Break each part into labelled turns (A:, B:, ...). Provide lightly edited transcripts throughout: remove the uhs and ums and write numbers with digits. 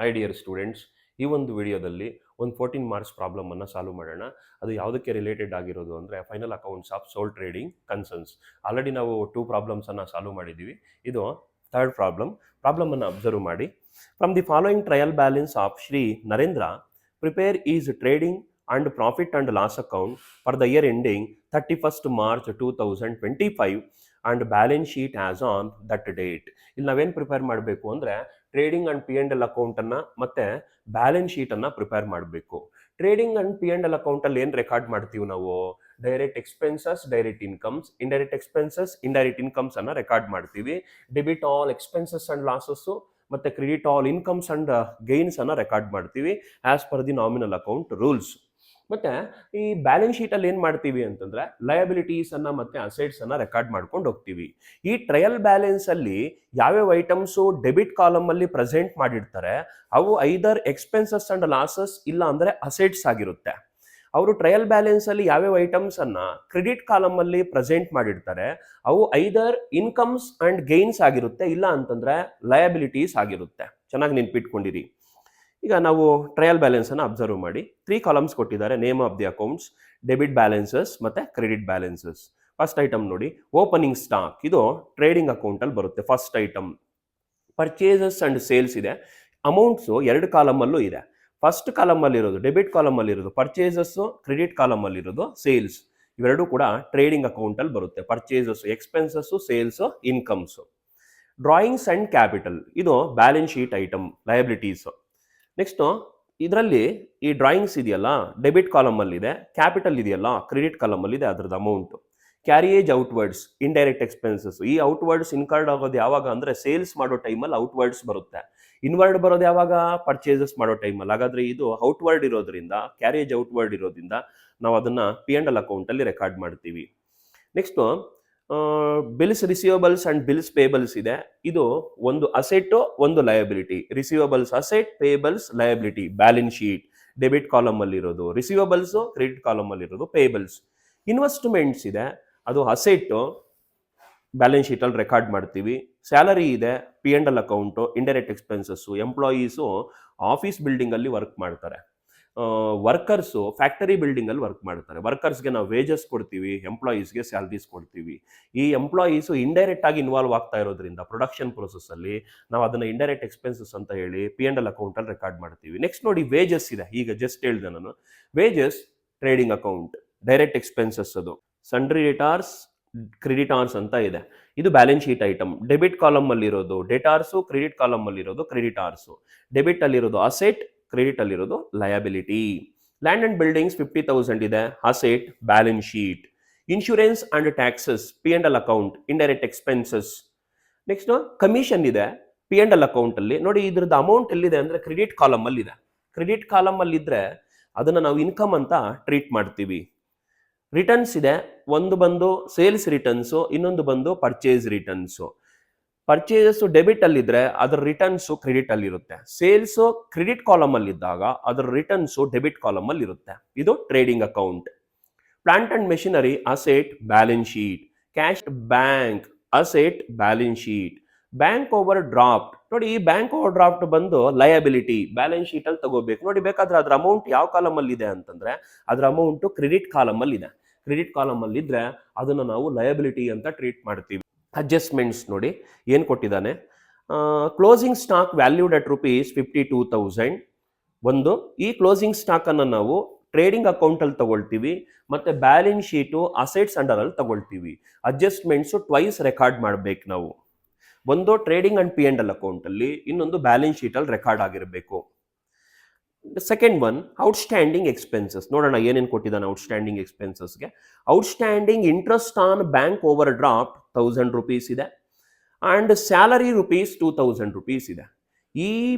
A: Hi dear students, ಈ ಒಂದು ವಿಡಿಯೋದಲ್ಲಿ ಒಂದು 14 ಮಾರ್ಕ್ಸ್ ಪ್ರಾಬ್ಲಮನ್ನು ಸಾಲ್ವ್ ಮಾಡೋಣ. ಅದು ಯಾವುದಕ್ಕೆ ರಿಲೇಟೆಡ್ ಆಗಿರೋದು ಅಂದರೆ final accounts of sole trading concerns. Already ನಾವು 2 ಪ್ರಾಬ್ಲಮ್ಸನ್ನು ಸಾಲ್ವ್ ಮಾಡಿದ್ದೀವಿ. ಇದು ಥರ್ಡ್ ಪ್ರಾಬ್ಲಮನ್ನು ಅಬ್ಸರ್ವ್ ಮಾಡಿ. From the following trial balance of Shri Narendra, prepare is trading and profit and loss account for the year ending 31st March 2025 and balance sheet as on that date. ಇಲ್ಲಿ ನಾವೇನು prepare ಮಾಡಬೇಕು ಅಂದರೆ trading and P&L ಅಕೌಂಟನ್ನು ಮತ್ತೆ balance ಶೀಟನ್ನು prepare ಮಾಡಬೇಕು. Trading and P&L ಅಕೌಂಟಲ್ಲಿ ಏನು record ಮಾಡ್ತೀವಿ ನಾವು? Direct expenses, direct incomes, indirect expenses, indirect incomes ಅನ್ನು ರೆಕಾರ್ಡ್ ಮಾಡ್ತೀವಿ. Debit all expenses and losses ಮತ್ತೆ credit all incomes and gains ಅನ್ನು ರೆಕಾರ್ಡ್ ಮಾಡ್ತೀವಿ as per the nominal account rules. ಮತ್ತೆ ಈ ಬ್ಯಾಲೆನ್ಸ್ ಶೀಟ್ ಅಲ್ಲಿ ಏನ್ ಮಾಡ್ತೀವಿ ಅಂತಂದ್ರೆ ಲಯಬಿಲಿಟೀಸ್ ಅನ್ನ ಮತ್ತೆ ಅಸೆಟ್ಸ್ ಅನ್ನ ರೆಕಾರ್ಡ್ ಮಾಡ್ಕೊಂಡು ಹೋಗ್ತೀವಿ. ಈ ಟ್ರಯಲ್ ಬ್ಯಾಲೆನ್ಸ್ ಅಲ್ಲಿ ಯಾವ್ಯಾವ ಐಟಮ್ಸ್ ಡೆಬಿಟ್ ಕಾಲಮ್ ಅಲ್ಲಿ ಪ್ರೆಸೆಂಟ್ ಮಾಡಿರ್ತಾರೆ ಅವು ಐದರ್ ಎಕ್ಸ್ಪೆನ್ಸಸ್ ಅಂಡ್ ಲಾಸಸ್ ಇಲ್ಲ ಅಂದ್ರೆ ಅಸೆಟ್ಸ್ ಆಗಿರುತ್ತೆ. ಅವರು ಟ್ರಯಲ್ ಬ್ಯಾಲೆನ್ಸ್ ಅಲ್ಲಿ ಯಾವ್ಯಾವ ಐಟಮ್ಸ್ ಅನ್ನ ಕ್ರೆಡಿಟ್ ಕಾಲಮ್ ಅಲ್ಲಿ ಪ್ರೆಸೆಂಟ್ ಮಾಡಿರ್ತಾರೆ ಅವು ಐದರ್ ಇನ್ಕಮ್ಸ್ ಅಂಡ್ ಗೈನ್ಸ್ ಆಗಿರುತ್ತೆ, ಇಲ್ಲ ಅಂತಂದ್ರೆ ಲಯಬಿಲಿಟೀಸ್ ಆಗಿರುತ್ತೆ. ಚೆನ್ನಾಗಿ ನೆನ್ಪಿಟ್ಕೊಂಡಿರಿ. ಈಗ ನಾವು ಟ್ರಯಲ್ ಬ್ಯಾಲೆನ್ಸ್ ಅನ್ನು ಅಬ್ಸರ್ವ್ ಮಾಡಿ. 3 ಕಾಲಮ್ಸ್ ಕೊಟ್ಟಿದ್ದಾರೆ: name of the accounts, debit balances ಮತ್ತೆ ಕ್ರೆಡಿಟ್ ಬ್ಯಾಲೆನ್ಸಸ್. ಫಸ್ಟ್ ಐಟಮ್ ನೋಡಿ, ಓಪನಿಂಗ್ ಸ್ಟಾಕ್. ಇದು ಟ್ರೇಡಿಂಗ್ ಅಕೌಂಟ್ ಅಲ್ಲಿ ಬರುತ್ತೆ. First item purchases and sales ಇದೆ. ಅಮೌಂಟ್ಸು 2 ಕಾಲಮ್ ಅಲ್ಲೂ ಇದೆ. ಫಸ್ಟ್ ಕಾಲಮ್ ಅಲ್ಲಿ ಇರೋದು ಡೆಬಿಟ್ ಕಾಲಮ್ ಅಲ್ಲಿ ಇರೋದು ಪರ್ಚೇಸಸ್, ಕ್ರೆಡಿಟ್ ಕಾಲಮ್ ಅಲ್ಲಿ ಇರೋದು ಸೇಲ್ಸ್. ಇವೆರಡು ಕೂಡ ಟ್ರೇಡಿಂಗ್ ಅಕೌಂಟ್ ಅಲ್ಲಿ ಬರುತ್ತೆ. Purchases expenses, sales incomes. Drawings and capital ಇದು balance sheet item, liabilities. Next ಇದರಲ್ಲಿ ಈ ಡ್ರಾಯಿಂಗ್ಸ್ ಇದೆಯಲ್ಲ ಡೆಬಿಟ್ ಕಾಲಮ್ ಅಲ್ಲಿ ಇದೆ, ಕ್ಯಾಪಿಟಲ್ ಇದೆಯಲ್ಲ ಕ್ರೆಡಿಟ್ ಕಾಲಮ್ ಅಲ್ಲಿ ಇದೆ, ಅದರದ್ದು amount. Carriage outwards indirect expenses. ಈ ಔಟ್ವರ್ಡ್ಸ್ ಇನ್ಕರ್ಡ್ ಆಗೋದು ಯಾವಾಗ ಅಂದ್ರೆ ಸೇಲ್ಸ್ ಮಾಡೋ ಟೈಮಲ್ಲಿ ಔಟ್ವರ್ಡ್ಸ್ ಬರುತ್ತೆ. ಇನ್ವರ್ಡ್ ಬರೋದು ಯಾವಾಗ? ಪರ್ಚೇಸಸ್ ಮಾಡೋ ಟೈಮಲ್ಲಿ. ಹಾಗಾದ್ರೆ ಇದು ಔಟ್ವರ್ಡ್ ಇರೋದ್ರಿಂದ, ಕ್ಯಾರಿಯೇಜ್ ಔಟ್ವರ್ಡ್ ಇರೋದ್ರಿಂದ ನಾವು ಅದನ್ನ P&L ಅಕೌಂಟ್ ಅಲ್ಲಿ ರೆಕಾರ್ಡ್ ಮಾಡ್ತೀವಿ. Next bills receivables and bills payables ಇದೆ. ಇದು ಒಂದು ಅಸೆಟ್, ಒಂದು liability. Receivables asset, payables liability. Balance sheet debit column ಅಲ್ಲಿ ಇರೋದು ರಿಸೀವಬಲ್ಸ್, ಕ್ರೆಡಿಟ್ ಕಾಲಮ್ ಅಲ್ಲಿ ಇರೋದು ಪೇಬಲ್ಸ್. ಇನ್ವೆಸ್ಟ್ಮೆಂಟ್ಸ್ ಇದೆ, ಅದು ಅಸೆಟ್, ಬ್ಯಾಲೆನ್ಸ್ ಶೀಟ್ ಅಲ್ಲಿ ರೆಕಾರ್ಡ್ ಮಾಡ್ತೀವಿ. ಸ್ಯಾಲರಿ ಇದೆ, P&L account. Indirect expenses, employees office building ಅಲ್ಲಿ ವರ್ಕ್ ಮಾಡ್ತಾರೆ. ವರ್ಕರ್ಸು ಫ್ಯಾಕ್ಟರಿ ಬಿಲ್ಡಿಂಗ್ ಅಲ್ಲಿ ವರ್ಕ್ ಮಾಡ್ತಾರೆ. ವರ್ಕರ್ಸ್ಗೆ ನಾವು ವೇಜಸ್ ಕೊಡ್ತೀವಿ, ಎಂಪ್ಲಾಯೀಸ್ಗೆ ಸ್ಯಾಲರೀಸ್ ಕೊಡ್ತೀವಿ. ಈ ಎಂಪ್ಲಾಯೀಸು ಇಂಡೈರೆಕ್ಟ್ ಆಗಿ ಇನ್ವಾಲ್ವ್ ಆಗ್ತಾ ಇರೋದ್ರಿಂದ ಪ್ರೊಡಕ್ಷನ್ ಪ್ರೊಸೆಸ್ ಅಲ್ಲಿ ನಾವು ಅದನ್ನ ಇಂಡೈರೆಕ್ಟ್ ಎಕ್ಸ್ಪೆನ್ಸಸ್ ಅಂತ ಹೇಳಿ P&L ಅಕೌಂಟ್ ಅಲ್ಲಿ ರೆಕಾರ್ಡ್ ಮಾಡ್ತೀವಿ. ನೆಕ್ಸ್ಟ್ ನೋಡಿ, ವೇಜಸ್ ಇದೆ. ಈಗ ಜಸ್ಟ್ ಹೇಳಿದೆ ನಾನು, wages trading account, direct expenses ಅದು. ಸನ್ಡ್ರಿ ಡೆಟಾರ್ಸ್, ಕ್ರೆಡಿಟಾರ್ಸ್ ಅಂತ ಇದೆ. ಇದು balance sheet item. Debit column ಅಲ್ಲಿ ಇರೋದು ಡೆಟಾರ್ಸು, ಕ್ರೆಡಿಟ್ ಕಾಲಮ್ ಅಲ್ಲಿ ಇರೋದು ಕ್ರೆಡಿಟಾರ್ಸು. ಡೆಬಿಟ್ ಅಲ್ಲಿ ಇರೋದು ಅಸೆಟ್, ಕ್ರೆಡಿಟ್ ಅಲ್ಲಿ ಇರೋದು ಲಯಬಿಲಿಟಿ. ಲ್ಯಾಂಡ್ ಅಂಡ್ ಬಿಲ್ಡಿಂಗ್ಸ್ 50,000 ಇದೆ, asset, balance sheet. Insurance and taxes P&L account, indirect expenses. Next commission ಇದೆ P&L ಅಕೌಂಟ್ ಅಲ್ಲಿ. ನೋಡಿ ಇದ್ರದ್ದು ಅಮೌಂಟ್ ಎಲ್ಲಿದೆ ಅಂದ್ರೆ ಕ್ರೆಡಿಟ್ ಕಾಲಮ್ ಅಲ್ಲಿ ಇದೆ. ಕ್ರೆಡಿಟ್ ಕಾಲಮ್ ಅಲ್ಲಿ ಇದ್ರೆ ಅದನ್ನ ನಾವು ಇನ್ಕಮ್ ಅಂತ ಟ್ರೀಟ್ ಮಾಡ್ತೀವಿ. ರಿಟರ್ನ್ಸ್ ಇದೆ, ಒಂದು ಬಂದು ಸೇಲ್ಸ್ ರಿಟರ್ನ್ಸು, ಇನ್ನೊಂದು ಬಂದು ಪರ್ಚೇಸ್ ರಿಟರ್ನ್ಸು. ಪರ್ಚೇಸಸ್ ಡೆಬಿಟ್ ಅಲ್ಲಿದ್ರೆ ಅದರ ರಿಟರ್ನ್ಸು ಕ್ರೆಡಿಟ್ ಅಲ್ಲಿ ಇರುತ್ತೆ. ಸೇಲ್ಸ್ ಕ್ರೆಡಿಟ್ ಕಾಲಮ್ ಅಲ್ಲಿ ಇದ್ದಾಗ ಅದರ ರಿಟರ್ನ್ಸು ಡೆಬಿಟ್ ಕಾಲಮ್ ಅಲ್ಲಿ ಇರುತ್ತೆ. ಇದು trading account. Plant and machinery asset, balance sheet. Cash bank asset, balance sheet. Bank over draft ನೋಡಿ, ಈ ಬ್ಯಾಂಕ್ ಓವರ್ ಡ್ರಾಫ್ಟ್ ಬಂದು ಲಯಬಿಲಿಟಿ, ಬ್ಯಾಲೆನ್ಸ್ ಶೀಟ್ ಅಲ್ಲಿ ತಗೋಬೇಕು. ನೋಡಿ, ಬೇಕಾದ್ರೆ ಅದ್ರ ಅಮೌಂಟ್ ಯಾವ ಕಾಲಮ್ ಅಲ್ಲಿ ಇದೆ ಅಂತಂದ್ರೆ ಅದ್ರ ಅಮೌಂಟ್ ಕ್ರೆಡಿಟ್ ಕಾಲಮ್ ಅಲ್ಲಿ ಇದೆ. ಕ್ರೆಡಿಟ್ ಕಾಲಮ್ ಅಲ್ಲಿ ಇದ್ರೆ ಅದನ್ನ ನಾವು ಲಯಬಿಲಿಟಿ ಅಂತ ಟ್ರೀಟ್ ಮಾಡ್ತೀವಿ. ಅಡ್ಜಸ್ಟ್ಮೆಂಟ್ಸ್ ನೋಡಿ ಏನ್ ಕೊಟ್ಟಿದ್ದಾನೆ. ಕ್ಲೋಸಿಂಗ್ ಸ್ಟಾಕ್ ವ್ಯಾಲ್ಯೂಡ್ ಅಟ್ ₹52,000 ಒಂದು. ಈ ಕ್ಲೋಸಿಂಗ್ ಸ್ಟಾಕ್ ಅನ್ನ ನಾವು ಟ್ರೇಡಿಂಗ್ ಅಕೌಂಟ್ ಅಲ್ಲಿ ತಗೊಳ್ತೀವಿ, ಮತ್ತೆ ಬ್ಯಾಲೆನ್ಸ್ ಶೀಟು ಅಸೆಟ್ಸ್ ಅಂಡರ್ ಅಲ್ಲಿ ತಗೊಳ್ತೀವಿ. ಅಡ್ಜಸ್ಟ್ಮೆಂಟ್ಸ್ ಟ್ವೈಸ್ ರೆಕಾರ್ಡ್ ಮಾಡ್ಬೇಕು ನಾವು. ಒಂದು ಟ್ರೇಡಿಂಗ್ ಅಂಡ್ P&L ಅಕೌಂಟ್ ಅಲ್ಲಿ, ಇನ್ನೊಂದು ಬ್ಯಾಲೆನ್ಸ್ ಶೀಟ್ ಅಲ್ಲಿ ರೆಕಾರ್ಡ್ ಆಗಿರಬೇಕು. Second one, outstanding expenses. ನೋಡೋಣ ಏನೇನು ಕೊಟ್ಟಿದ್ದಾನೆ ಔಟ್ಸ್ಟ್ಯಾಂಡಿಂಗ್ ಎಕ್ಸ್ಪೆನ್ಸಸ್ಗೆ. Outstanding interest on bank overdraft ₹1,000 ಇದೆ, ಅಂಡ್ ಸ್ಯಾಲರಿ ₹2,000 ಇದೆ. ಈ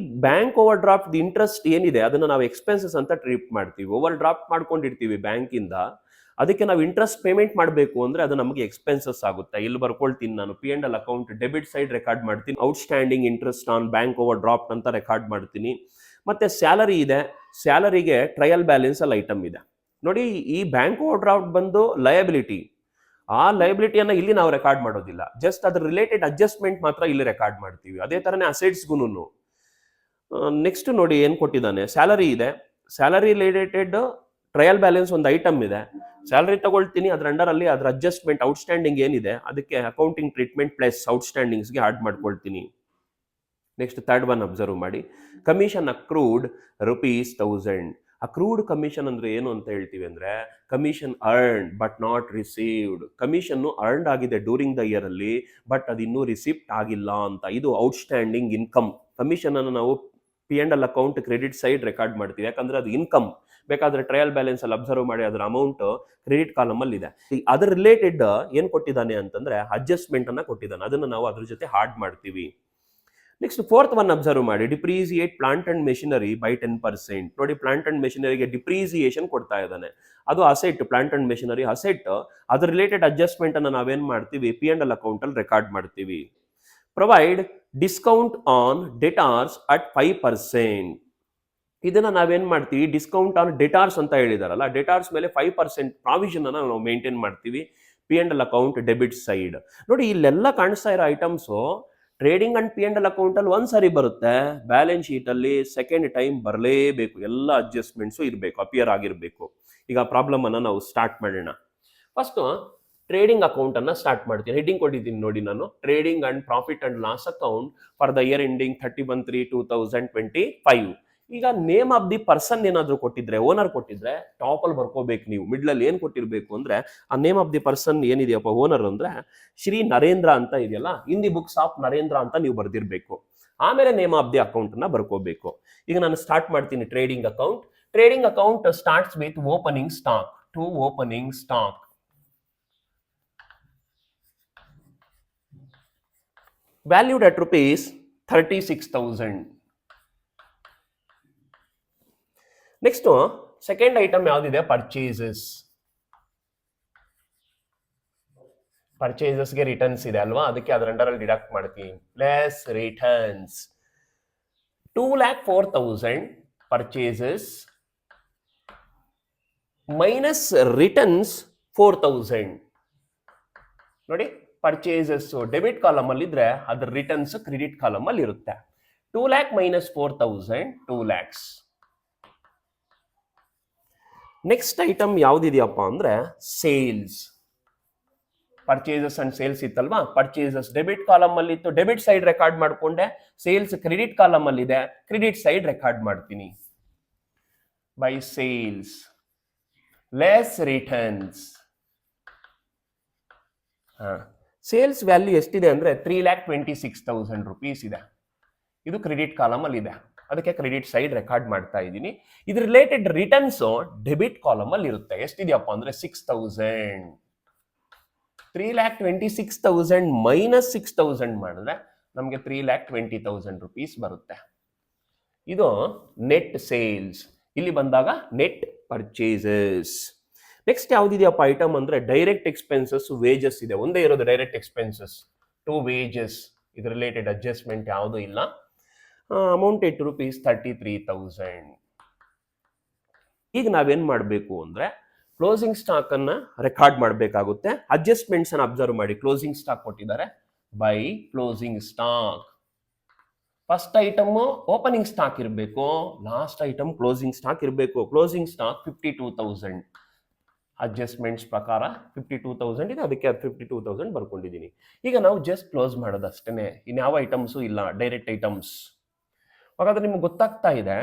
A: ಬ್ಯಾಂಕ್ ಓವರ್ ಡ್ರಾಫ್ಟ್ ಇಂಟ್ರೆಸ್ಟ್ ಏನಿದೆ ಅದನ್ನ ನಾವು ಎಕ್ಸ್ಪೆನ್ಸಸ್ ಅಂತ ಟ್ರೀಟ್ ಮಾಡ್ತೀವಿ. ಓವರ್ ಡ್ರಾಫ್ಟ್ ಮಾಡ್ಕೊಂಡಿರ್ತೀವಿ ಬ್ಯಾಂಕಿಂದ, ಅದಕ್ಕೆ ನಾವು ಇಂಟ್ರೆಸ್ಟ್ ಪೇಮೆಂಟ್ ಮಾಡಬೇಕು ಅಂದ್ರೆ ಅದು ನಮಗೆ ಎಕ್ಸ್ಪೆನ್ಸಸ್ ಆಗುತ್ತೆ. ಇಲ್ಲಿ ಬರ್ಕೊಳ್ತೀನಿ ನಾನು, P&L account debit side record ಮಾಡ್ತೀನಿ, outstanding interest on bank overdraft ಅಂತ ರೆಕಾರ್ಡ್ ಮಾಡ್ತೀನಿ. ಮತ್ತೆ ಸ್ಯಾಲರಿ ಇದೆ, ಸ್ಯಾಲರಿಗೆ ಟ್ರಯಲ್ ಬ್ಯಾಲೆನ್ಸ್ ಅಲ್ಲಿ ಐಟಮ್ ಇದೆ. ನೋಡಿ, ಈ ಬ್ಯಾಂಕ್ ಓವರ್ ಡ್ರಾಫ್ಟ್ ಬಂದು ಲಯಬಿಲಿಟಿ. ಆ ಲಯಬಿಲಿಟಿಯನ್ನ ಇಲ್ಲಿ ನಾವು ರೆಕಾರ್ಡ್ ಮಾಡೋದಿಲ್ಲ, ಜಸ್ಟ್ ಅದ್ರ ರಿಲೇಟೆಡ್ ಅಡ್ಜಸ್ಟ್ಮೆಂಟ್ ಮಾತ್ರ ಇಲ್ಲಿ ರೆಕಾರ್ಡ್ ಮಾಡ್ತೀವಿ. ಅದೇ ತರನೇ ಅಸೆಟ್ಸ್ಗೂ ನೆಕ್ಸ್ಟ್ ನೋಡಿ ಏನು ಕೊಟ್ಟಿದ್ದಾನೆ, ಸ್ಯಾಲರಿ ಇದೆ, ಸ್ಯಾಲರಿ ರಿಲೇಟೆಡ್ ಟ್ರಯಲ್ ಬ್ಯಾಲೆನ್ಸ್ ಒಂದು ಐಟಮ್ ಇದೆ, ಸ್ಯಾಲರಿ ತಗೊಳ್ತೀನಿ, ಅದ್ರ ಅಂಡರಲ್ಲಿ ಅದ್ರ ಅಡ್ಜಸ್ಟ್ಮೆಂಟ್ ಔಟ್ಸ್ಟ್ಯಾಂಡಿಂಗ್ ಏನಿದೆ ಅದಕ್ಕೆ ಅಕೌಂಟಿಂಗ್ ಟ್ರೀಟ್ಮೆಂಟ್ ಪ್ಲಸ್ ಔಟ್ಸ್ಟ್ಯಾಂಡಿಂಗ್ಸ್ಗೆ ಆಡ್ ಮಾಡ್ಕೊಳ್ತೀನಿ. ನೆಕ್ಸ್ಟ್ ಥರ್ಡ್ ಒನ್ ಅಬ್ಸರ್ವ್ ಮಾಡಿ, ಕಮಿಷನ್ ಅಕ್ರೂಡ್ ₹1000. ಅಕ್ರೂಡ್ ಕಮಿಷನ್ ಅಂದ್ರೆ ಏನು ಅಂತ ಹೇಳ್ತೀವಿ ಅಂದ್ರೆ, commission earned but not received. Commission earned ಆಗಿದೆ ಡ್ಯೂರಿಂಗ್ ದ ಇಯರ್ ಅಲ್ಲಿ, ಬಟ್ ಅದು ಇನ್ನೂ ರಿಸಿಪ್ಟ್ ಆಗಿಲ್ಲ ಅಂತ. ಇದು ಔಟ್ಸ್ಟ್ಯಾಂಡಿಂಗ್ ಇನ್ಕಮ್. ಕಮಿಷನ್ ಅನ್ನು ನಾವು P&L account credit side record ಮಾಡ್ತೀವಿ, ಯಾಕಂದ್ರೆ ಅದು ಇನ್ಕಮ್. ಬೇಕಾದ್ರೆ ಟ್ರಯಲ್ ಬ್ಯಾಲೆನ್ಸ್ ಅಲ್ಲಿ ಅಬ್ಸರ್ವ್ ಮಾಡಿ ಅದರ ಅಮೌಂಟ್ ಕ್ರೆಡಿಟ್ ಕಾಲಮ್ ಅಲ್ಲಿ ಇದೆ. ಅದರ ರಿಲೇಟೆಡ್ ಏನ್ ಕೊಟ್ಟಿದ್ದಾನೆ ಅಂತಂದ್ರೆ ಅಡ್ಜಸ್ಟ್ಮೆಂಟ್ ಅನ್ನ ಕೊಟ್ಟಿದ್ದಾನೆ, ಅದನ್ನ ನಾವು ಅದ್ರ ಜೊತೆ ಹಾಡ್ ಮಾಡ್ತೀವಿ. ನೆಕ್ಸ್ಟ್ ಫೋರ್ತ್ ಒನ್ ಅಬ್ಸರ್ವ್ ಮಾಡಿ, depreciate plant and machinery by 10%. ನೋಡಿ, ಪ್ಲಾಂಟ್ ಅಂಡ್ ಮೆಷಿನರಿಗೆ ಡಿಪ್ರೀಸಿಯೇಷನ್ ಕೊಡ್ತಾ ಇದ್ದಾನೆ, ಅದು asset. Plant and machinery asset, ಅದ್ರ ರಿಲೇಟೆಡ್ ಅಡ್ಜಸ್ಟ್ಮೆಂಟ್ ಅನ್ನ ನಾವೇನ್ ಮಾಡ್ತೀವಿ, P&L ಅಕೌಂಟ್ ಅಲ್ಲಿ ರೆಕಾರ್ಡ್ ಮಾಡ್ತೀವಿ. Provide discount on debtors at 5%. ಇದನ್ನ ನಾವೇನ್ ಮಾಡ್ತೀವಿ, ಡಿಸ್ಕೌಂಟ್ ಆನ್ ಡೆಟಾರ್ಸ್ ಅಂತ ಹೇಳಿದಾರಲ್ಲ, ಡೆಟಾರ್ಸ್ ಮೇಲೆ 5% ಪ್ರಾವಿಷನ್ ಅನ್ನ ನಾವು ಮೇಂಟೈನ್ ಮಾಡ್ತೀವಿ P&L ಅಕೌಂಟ್ ಡೆಬಿಟ್ ಸೈಡ್. ನೋಡಿ, ಇಲ್ಲೆಲ್ಲ ಕಾಣಿಸ್ತಾ ಇರೋ items trading and P&L account ಅಲ್ಲಿ ಒಂದ್ಸರಿ ಬರುತ್ತೆ, ಬ್ಯಾಲೆನ್ಸ್ ಶೀಟ್ ಅಲ್ಲಿ ಸೆಕೆಂಡ್ ಟೈಮ್ ಬರಲೇಬೇಕು, ಎಲ್ಲ ಅಡ್ಜಸ್ಟ್ಮೆಂಟ್ಸು ಇರಬೇಕು, ಅಪಿಯರ್ ಆಗಿರಬೇಕು. ಈಗ ಪ್ರಾಬ್ಲಮ್ ಅನ್ನ ನಾವು ಸ್ಟಾರ್ಟ್ ಮಾಡೋಣ. ಫಸ್ಟ್ ಟ್ರೇಡಿಂಗ್ ಅಕೌಂಟ್ ಅನ್ನ ಸ್ಟಾರ್ಟ್ ಮಾಡ್ತೀನಿ. ಹೆಡ್ಡಿಂಗ್ ಕೊಟ್ಟಿದ್ದೀನಿ ನೋಡಿ ನಾನು, trading and profit and loss account for the year ending 31/3/2025. ಈಗ ನೇಮ್ ಆಫ್ ದಿ ಪರ್ಸನ್ ಏನಾದ್ರು ಕೊಟ್ಟಿದ್ರೆ, ಓನರ್ ಕೊಟ್ಟಿದ್ರೆ ಟಾಪ್ ಅಲ್ಲಿ ಬರ್ಕೋಬೇಕು ನೀವು. ಮಿಡ್ಲ್ ಅಲ್ಲಿ ಏನ್ ಕೊಟ್ಟಿರ್ಬೇಕು ಅಂದ್ರೆ, ಆ ನೇಮ್ ಆಫ್ ದಿ ಪರ್ಸನ್ ಏನಿದೆಯಪ್ಪ ಓನರ್ ಅಂದ್ರೆ ಶ್ರೀ ನರೇಂದ್ರ ಅಂತ ಇದೆಯಲ್ಲ, in the books of Narendra ಅಂತ ನೀವು ಬರ್ದಿರ್ಬೇಕು. ಆಮೇಲೆ ನೇಮ್ ಆಫ್ ದಿ ಅಕೌಂಟ್ ನ ಬರ್ಕೋಬೇಕು. ಈಗ ನಾನು ಸ್ಟಾರ್ಟ್ ಮಾಡ್ತೀನಿ trading account. Trading account starts with opening stock. To opening stock valued at ₹36,000. Next second item ಯಾವ್ದಿದೆ, ಪರ್ಚೇಸಸ್. ಪರ್ಚೇಸಸ್ಗೆ ರಿಟರ್ನ್ಸ್ ಇದೆ ಅಲ್ವಾ, ಅದಕ್ಕೆ ಅದರ ಅಂಡರಲ್ಲಿ ಡಿಡಕ್ಟ್ ಮಾಡ್ತೀನಿ. Less returns 2,04,000 purchases minus returns 4,000. ನೋಡಿ, ಪರ್ಚೇಸಸ್ ಡೆಬಿಟ್ ಕಾಲಮ್ ಅಲ್ಲಿ ಇದ್ರೆ ಅದರ ರಿಟರ್ನ್ಸ್ ಕ್ರೆಡಿಟ್ ಕಾಲಮ್ ಅಲ್ಲಿ ಇರುತ್ತೆ. 2 lakh minus 4,000 2 lakhs. Next item ಯಾವ್ದಿದೆಯಪ್ಪ ಅಂದ್ರೆ ಸೇಲ್ಸ್. ಪರ್ಚೇಸಸ್ ಅಂಡ್ ಸೇಲ್ಸ್ ಇತ್ತಲ್ವಾ, ಪರ್ಚೇಸಸ್ ಡೆಬಿಟ್ ಕಾಲಮ್ ಅಲ್ಲಿ ಇತ್ತು, ಡೆಬಿಟ್ ಸೈಡ್ ರೆಕಾರ್ಡ್ ಮಾಡ್ಕೊಂಡೆ. ಸೇಲ್ಸ್ ಕ್ರೆಡಿಟ್ ಕಾಲಮ್ ಅಲ್ಲಿ ಇದೆ, ಕ್ರೆಡಿಟ್ ಸೈಡ್ ರೆಕಾರ್ಡ್ ಮಾಡ್ತೀನಿ. By sales less returns. Sales value ಎಷ್ಟಿದೆ ಅಂದ್ರೆ 3,26,000 rupees ಇದೆ. ಇದು ಕ್ರೆಡಿಟ್ ಕಾಲಮ್ ಅಲ್ಲಿ ಇದೆ, ಅದಕ್ಕೆ ಕ್ರೆಡಿಟ್ ಸೈಡ್ ರೆಕಾರ್ಡ್ ಮಾಡ್ತಾ ಇದ್ದೀನಿ. ಇದ್ರ ರಿಲೇಟೆಡ್ ರಿಟರ್ನ್ಸ್ ಡೆಬಿಟ್ ಕಾಲಮ್ ಅಲ್ಲಿ ಇರುತ್ತೆ. ಎಷ್ಟಿದೆಯಪ್ಪ ಅಂದ್ರೆ 6,000. 3,26,000 ಮೈನಸ್ 6,000 ಮಾಡಿದ್ರೆ ನಮಗೆ 3,20,000 rupees ಬರುತ್ತೆ. ಇದು ನೆಟ್ ಸೇಲ್ಸ್. ಇಲ್ಲಿ ಬಂದಾಗ ನೆಟ್ ಪರ್ಚೇಸಸ್. ನೆಕ್ಸ್ಟ್ ಯಾವ್ದಿದೆಯಪ್ಪ ಐಟಮ್ ಅಂದ್ರೆ ಡೈರೆಕ್ಟ್ ಎಕ್ಸ್ಪೆನ್ಸಸ್, ವೇಜಸ್ ಇದೆ. ಒಂದೇ ಇರೋದು ಡೈರೆಕ್ಟ್ ಎಕ್ಸ್ಪೆನ್ಸಸ್ ಟು ವೇಜಸ್. ಇದ್ರ ರಿಲೇಟೆಡ್ ಅಡ್ಜಸ್ಟ್ಮೆಂಟ್ ಯಾವುದೂ ಇಲ್ಲ. Amounted to ₹33,000. ಈಗ ನಾವೇನ್ ಮಾಡಬೇಕು ಅಂದ್ರೆ ಕ್ಲೋಸಿಂಗ್ ಸ್ಟಾಕ್ ಅನ್ನ ರೆಕಾರ್ಡ್ ಮಾಡಬೇಕಾಗುತ್ತೆ. ಅಡ್ಜಸ್ಟ್ಮೆಂಟ್ಸ್ ಅನ್ನ ಅಬ್ಸರ್ವ್ ಮಾಡಿ. ಕ್ಲೋಸಿಂಗ್ ಸ್ಟಾಕ್ ಕೊಟ್ಟಿದ್ದಾರೆ, by closing stock. First item opening stock ಇರಬೇಕು, ಲಾಸ್ಟ್ ಐಟಮ್ ಕ್ಲೋಸಿಂಗ್ ಸ್ಟಾಕ್ ಇರಬೇಕು. Closing stock 52,000. ಅಡ್ಜಸ್ಟ್ಮೆಂಟ್ಸ್ ಪ್ರಕಾರ 52,000 ಇದೆ, ಅದಕ್ಕೆ 52,000 ಬರ್ಕೊಂಡಿದ್ದೀನಿ. ಈಗ ನಾವು ಜಸ್ಟ್ ಕ್ಲೋಸ್ ಮಾಡೋದಷ್ಟೇ, ಇನ್ಯಾವ ಐಟಮ್ಸು ಇಲ್ಲ, ಡೈರೆಕ್ಟ್ ಐಟಮ್ಸ್. ಹಾಗಾದ್ರೆ ನಿಮ್ಗೆ ಗೊತ್ತಾಗ್ತಾ ಇದೆ,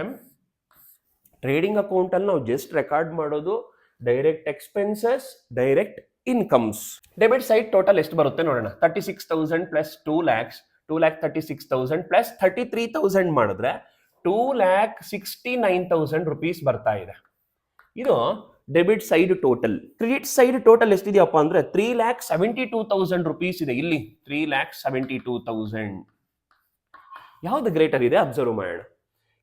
A: ಟ್ರೇಡಿಂಗ್ ಅಕೌಂಟ್ ಅಲ್ಲಿ ನಾವು ಜಸ್ಟ್ ರೆಕಾರ್ಡ್ ಮಾಡೋದು direct expenses, direct incomes. Debit side total ಎಷ್ಟು ಬರುತ್ತೆ ನೋಡೋಣ. 36,000 ಪ್ಲಸ್ 2 lakhs, 2,36,000 ಪ್ಲಸ್ 33,000 ಮಾಡಿದ್ರೆ 2,69,000 rupees ಬರ್ತಾ ಇದೆ. ಇದು debit side total. Credit side total ಎಷ್ಟಿದೆಯಪ್ಪ ಅಂದ್ರೆ 3,72,000 rupees ಇದೆ. ಇಲ್ಲಿ 3,72,000. ಯಾವ್ದು ಗ್ರೇಟರ್ ಇದೆ ಅಬ್ಸರ್ವ್ ಮಾಡೋಣ.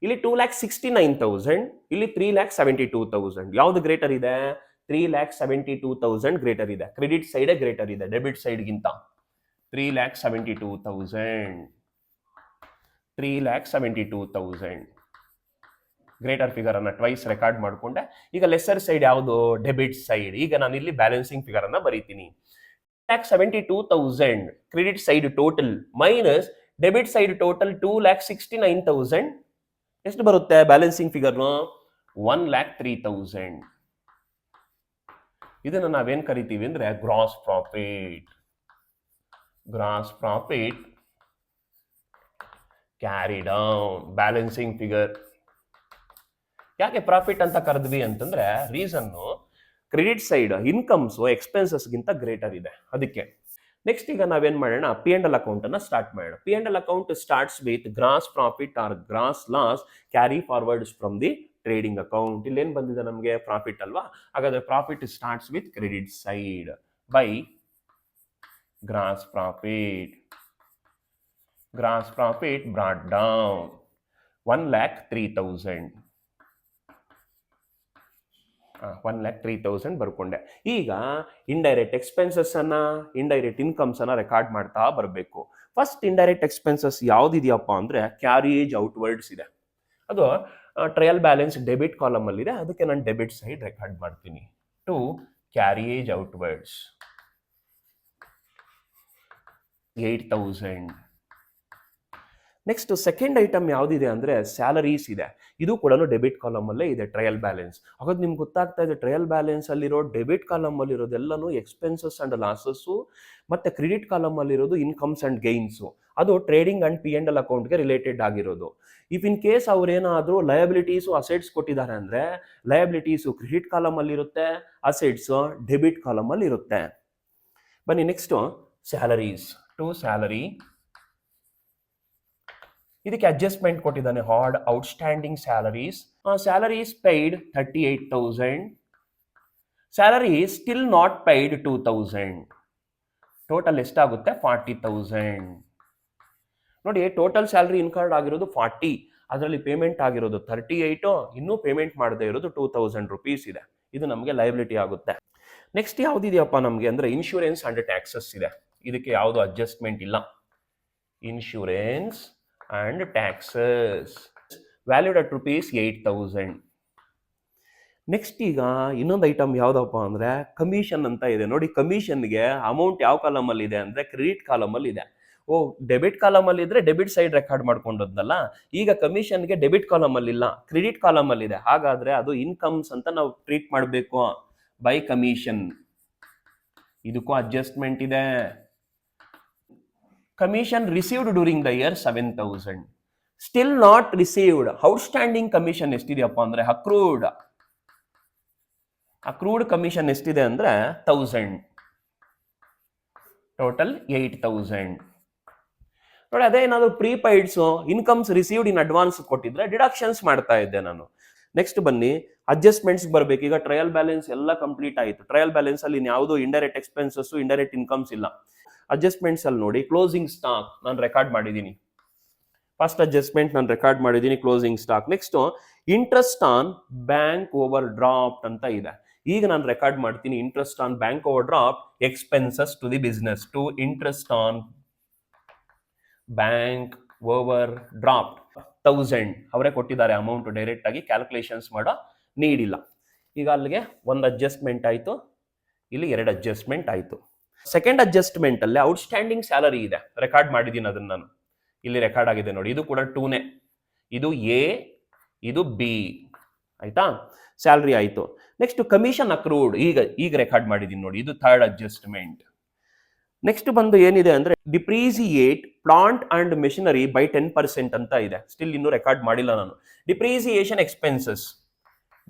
A: ಇಲ್ಲಿ 2,69,000, ಇಲ್ಲಿ 3,72,000. ಯಾವ್ದು ಗ್ರೇಟರ್ ಇದೆ? 3,72,000 ಗ್ರೇಟರ್ ಇದೆ. ಕ್ರೆಡಿಟ್ ಸೈಡ್ ಗ್ರೇಟರ್ ಇದೆ ಡೆಬಿಟ್ ಸೈಡ್ ಗಿಂತ. 3,72,000 3,72,000 ಗ್ರೇಟರ್ ಫಿಗರ್ ಅನ್ನ ಟ್ವೈಸ್ ರೆಕಾರ್ಡ್ ಮಾಡ್ಕೊಂಡೆ. ಈಗ ಲೆಸರ್ ಸೈಡ್ ಯಾವುದು? Debit side. ಈಗ ನಾನು ಇಲ್ಲಿ ಬ್ಯಾಲೆನ್ಸಿಂಗ್ ಫಿಗರ್ ಅನ್ನ ಬರೀತೀನಿ. 3,72,000 credit side total minus debit side total 2,69,000 ಎಷ್ಟು ಬರುತ್ತೆ ಬ್ಯಾಲೆನ್ಸಿಂಗ್ ಫಿಗರ್ನು 1,03,000. ಇದನ್ನು ನಾವೇನ್ ಕರಿತೀವಿ ಅಂದ್ರೆ gross profit. Gross profit carry down balancing figure. ಯಾಕೆ ಪ್ರಾಫಿಟ್ ಅಂತ ಕರೆದ್ವಿ ಅಂತಂದ್ರೆ ರೀಸನ್ನು ಕ್ರೆಡಿಟ್ ಸೈಡ್ ಇನ್ಕಮ್ಸ್ ಎಕ್ಸ್ಪೆನ್ಸಸ್ಗಿಂತ ಗ್ರೇಟರ್ ಇದೆ ಅದಕ್ಕೆ. ನೆಕ್ಸ್ಟ್ ಈಗ ನಾವೇನ್ ಮಾಡೋಣ ಪಿ ಅಂಡ್ ಎಲ್ ಅಕೌಂಟ್ ಅನ್ನ ಸ್ಟಾರ್ಟ್ ಮಾಡೋಣ. P and L account starts with gross profit or gross loss carry forwards from the trading account. ಇಲ್ಲಿ ಏನ್ ಬಂದಿದೆ ನಮಗೆ ಪ್ರಾಫಿಟ್ ಅಲ್ವಾ, ಹಾಗಾದ್ರೆ profit starts with credit side by gross profit. Gross profit brought down 1,03,000. 1,03,000 ಬರ್ಕೊಂಡೆ. ಈಗ indirect expenses ಅನ್ನ indirect incomes ಅನ್ನ record ಮಾಡ್ತಾ ಬರಬೇಕು. ಫಸ್ಟ್ ಇಂಡೈರೆಕ್ಟ್ ಎಕ್ಸ್ಪೆನ್ಸಸ್ ಯಾವ್ದಿದೆಯಪ್ಪ ಅಂದ್ರೆ ಕ್ಯಾರಿಯೇಜ್ ಔಟ್ವರ್ಡ್ಸ್ ಇದೆ. ಅದು ಟ್ರಯಲ್ ಬ್ಯಾಲೆನ್ಸ್ ಡೆಬಿಟ್ ಕಾಲಮ್ ಅಲ್ಲಿ ಇದೆ, ಅದಕ್ಕೆ ನಾನು ಡೆಬಿಟ್ ಸೈಡ್ ರೆಕಾರ್ಡ್ ಮಾಡ್ತೀನಿ. To carriage outwards 8,000. Next second item ಯಾವ್ದಿದೆ ಅಂದ್ರೆ ಸ್ಯಾಲರೀಸ್ ಇದೆ. ಇದು ಕೂಡ ಡೆಬಿಟ್ ಕಾಲಮ್ ಅಲ್ಲೇ ಇದೆ ಟ್ರಯಲ್ ಬ್ಯಾಲೆನ್ಸ್. ಹಾಗಾದ್ರೆ ನಿಮ್ಗೆ ಗೊತ್ತಾಗ್ತಾ ಇದೆ ಟ್ರಯಲ್ ಬ್ಯಾಲೆನ್ಸ್ ಅಲ್ಲಿರೋ ಡೆಬಿಟ್ ಕಾಲಮ್ ಅಲ್ಲಿರೋದೆಲ್ಲನೂ ಎಕ್ಸ್ಪೆನ್ಸಸ್ ಅಂಡ್ ಲಾಸಸ್, ಮತ್ತೆ ಕ್ರೆಡಿಟ್ ಕಾಲಮ್ ಅಲ್ಲಿರೋದು ಇನ್ಕಮ್ಸ್ ಅಂಡ್ ಗೈನ್ಸ್. ಅದು trading and P and L ಅಕೌಂಟ್ಗೆ ರಿಲೇಟೆಡ್ ಆಗಿರೋದು. ಇಫ್ ಇನ್ ಕೇಸ್ ಅವ್ರೇನಾದ್ರೂ ಲಯಬಿಲಿಟೀಸು ಅಸೆಟ್ಸ್ ಕೊಟ್ಟಿದ್ದಾರೆ ಅಂದ್ರೆ ಲಯಬಿಲಿಟೀಸು ಕ್ರೆಡಿಟ್ ಕಾಲಮ್ ಅಲ್ಲಿ ಇರುತ್ತೆ, ಅಸೆಟ್ಸ್ ಡೆಬಿಟ್ ಕಾಲಮ್ ಅಲ್ಲಿ ಇರುತ್ತೆ. ಬನ್ನಿ ನೆಕ್ಸ್ಟ್ ಸ್ಯಾಲರೀಸ್. ಟು ಸ್ಯಾಲರಿ, ಇದಕ್ಕೆ ಅಡ್ಜಸ್ಟ್ಮೆಂಟ್ ಕೊಟ್ಟಿದ್ದಾನೆ. Hard outstanding salaries. Salaries paid 38,000. Salary still not paid 2,000. Total ಎಷ್ಟಾಗುತ್ತೆ 40,000. ನೋಡಿ ಟೋಟಲ್ ಸ್ಯಾಲರಿ ಇನ್ಕರ್ಡ್ ಆಗಿರೋದು 40, ಅದರಲ್ಲಿ ಪೇಮೆಂಟ್ ಆಗಿರೋದು 38, ಇನ್ನೂ ಪೇಮೆಂಟ್ ಮಾಡದೇ ಇರೋದು 2,000 rupees ಇದೆ. ಇದು ನಮಗೆ ಲಯಬಿಲಿಟಿ ಆಗುತ್ತೆ. ನೆಕ್ಸ್ಟ್ ಯಾವ್ದಿದೆಯಪ್ಪ ನಮಗೆ ಅಂದ್ರೆ ಇನ್ಶೂರೆನ್ಸ್ ಅಂಡ್ ಟ್ಯಾಕ್ಸಸ್ ಇದೆ. ಇದಕ್ಕೆ ಯಾವುದು ಅಡ್ಜಸ್ಟ್ಮೆಂಟ್ ಇಲ್ಲ. Insurance and taxes valued at rupees 8,000. Next ಈಗ ಇನ್ನೊಂದು ಐಟಮ್ ಯಾವ್ದಪ್ಪ ಅಂದ್ರೆ ಕಮಿಷನ್ ಅಂತ ಇದೆ. ನೋಡಿ ಕಮಿಷನ್ಗೆ ಅಮೌಂಟ್ ಯಾವ ಕಾಲಮ್ ಅಲ್ಲಿ ಇದೆ ಅಂದ್ರೆ ಕ್ರೆಡಿಟ್ ಕಾಲಮ್ ಅಲ್ಲಿ ಇದೆ. ಡೆಬಿಟ್ ಕಾಲಮ್ ಅಲ್ಲಿ ಇದ್ರೆ ಡೆಬಿಟ್ ಸೈಡ್ ರೆಕಾರ್ಡ್ ಮಾಡ್ಕೊಂಡದ್ನಲ್ಲ, ಈಗ ಕಮಿಷನ್ಗೆ ಡೆಬಿಟ್ ಕಾಲಮ್ ಅಲ್ಲಿ ಇಲ್ಲ, ಕ್ರೆಡಿಟ್ ಕಾಲಮ್ ಅಲ್ಲಿ ಇದೆ. ಹಾಗಾದ್ರೆ ಅದು ಇನ್ಕಮ್ಸ್ ಅಂತ ನಾವು ಟ್ರೀಟ್ ಮಾಡಬೇಕು ಬೈ ಕಮಿಷನ್. ಇದಕ್ಕೂ ಅಡ್ಜಸ್ಟ್ಮೆಂಟ್ ಇದೆ. Commission received during the year 7,000. Still not received. Outstanding commission ಎಷ್ಟಿದೆಯಪ್ಪ ಅಂದ್ರೆ ಅಕ್ರೂಡ್ ಕಮಿಷನ್ ಎಷ್ಟಿದೆ ಅಂದ್ರೆ 1,000. ಟೋಟಲ್ 8,000. ನೋಡಿ ಅದೇ ಏನಾದ್ರು prepaids incomes received in advance ಕೊಟ್ಟಿದ್ರೆ ಡಿಡಕ್ಷನ್ಸ್ ಮಾಡ್ತಾ ಇದ್ದೆ ನಾನು. ನೆಕ್ಸ್ಟ್ ಬನ್ನಿ ಅಡ್ಜಸ್ಟ್ಮೆಂಟ್ಸ್ ಬರ್ಬೇಕು. ಈಗ ಟ್ರಯಲ್ ಬ್ಯಾಲೆನ್ಸ್ ಎಲ್ಲ ಕಂಪ್ಲೀಟ್ ಆಯಿತು. ಟ್ರಯಲ್ ಬ್ಯಾಲೆನ್ಸ್ ಅಲ್ಲಿ ಯಾವುದು ಇಂಡೈರೆಕ್ಟ್ ಎಕ್ಸ್ಪೆನ್ಸಸ್ ಇಂಡೈರೆಕ್ಟ್ ಇನ್ಕಮ್ಸ್ ಇಲ್ಲ. ಅಡ್ಜಸ್ಟ್ಮೆಂಟ್ಸ್ ಅಲ್ಲಿ ನೋಡಿ ಕ್ಲೋಸಿಂಗ್ ಸ್ಟಾಕ್ ನಾನು ರೆಕಾರ್ಡ್ ಮಾಡಿದ್ದೀನಿ. ಫಸ್ಟ್ ಅಡ್ಜಸ್ಟ್ಮೆಂಟ್ ನಾನು ರೆಕಾರ್ಡ್ ಮಾಡಿದ್ದೀನಿ closing stock. Next interest on bank overdraft ಅಂತ ಇದೆ. ಈಗ ನಾನು ರೆಕಾರ್ಡ್ ಮಾಡ್ತೀನಿ interest on bank overdraft expenses to the business. To interest on bank overdraft 1,000 ಅವರೇ ಕೊಟ್ಟಿದ್ದಾರೆ ಅಮೌಂಟ್, ಡೈರೆಕ್ಟ್ ಆಗಿ ಕ್ಯಾಲ್ಕುಲೇಷನ್ಸ್ ಮಾಡೋ ನೀಡಿಲ್ಲ. ಈಗ ಅಲ್ಲಿಗೆ ಒಂದು ಅಡ್ಜಸ್ಟ್ಮೆಂಟ್ ಆಯಿತು, ಇಲ್ಲಿ 2 ಅಡ್ಜಸ್ಟ್ಮೆಂಟ್ ಆಯಿತು. ಸೆಕೆಂಡ್ ಅಡ್ಜಸ್ಟ್ಮೆಂಟ್ ಅಲ್ಲಿ ಔಟ್ಸ್ಟ್ಯಾಂಡಿಂಗ್ ಸ್ಯಾಲರಿ ಇದೆ, ರೆಕಾರ್ಡ್ ಮಾಡಿದ್ದೀನಿ ಅದನ್ನ ನಾನು. ಇಲ್ಲಿ ರೆಕಾರ್ಡ್ ಆಗಿದೆ ನೋಡಿ, ಇದು ಕೂಡ 2ನೇ. ಇದು ಎ, ಇದು ಬಿ. ಆಯ್ತಾ, ಸ್ಯಾಲರಿ ಆಯಿತು. ನೆಕ್ಸ್ಟ್ ಕಮಿಷನ್ ಅಕ್ರೂಡ್ ಈಗ ರೆಕಾರ್ಡ್ ಮಾಡಿದ್ದೀನಿ ನೋಡಿ, ಇದು ಥರ್ಡ್ ಅಡ್ಜಸ್ಟ್ಮೆಂಟ್. ನೆಕ್ಸ್ಟ್ ಬಂದು ಏನಿದೆ ಅಂದ್ರೆ depreciate plant and machinery by 10% ಅಂತ ಇದೆ. ಸ್ಟಿಲ್ ಇನ್ನೂ ರೆಕಾರ್ಡ್ ಮಾಡಿಲ್ಲ ನಾನು. Depreciation expenses,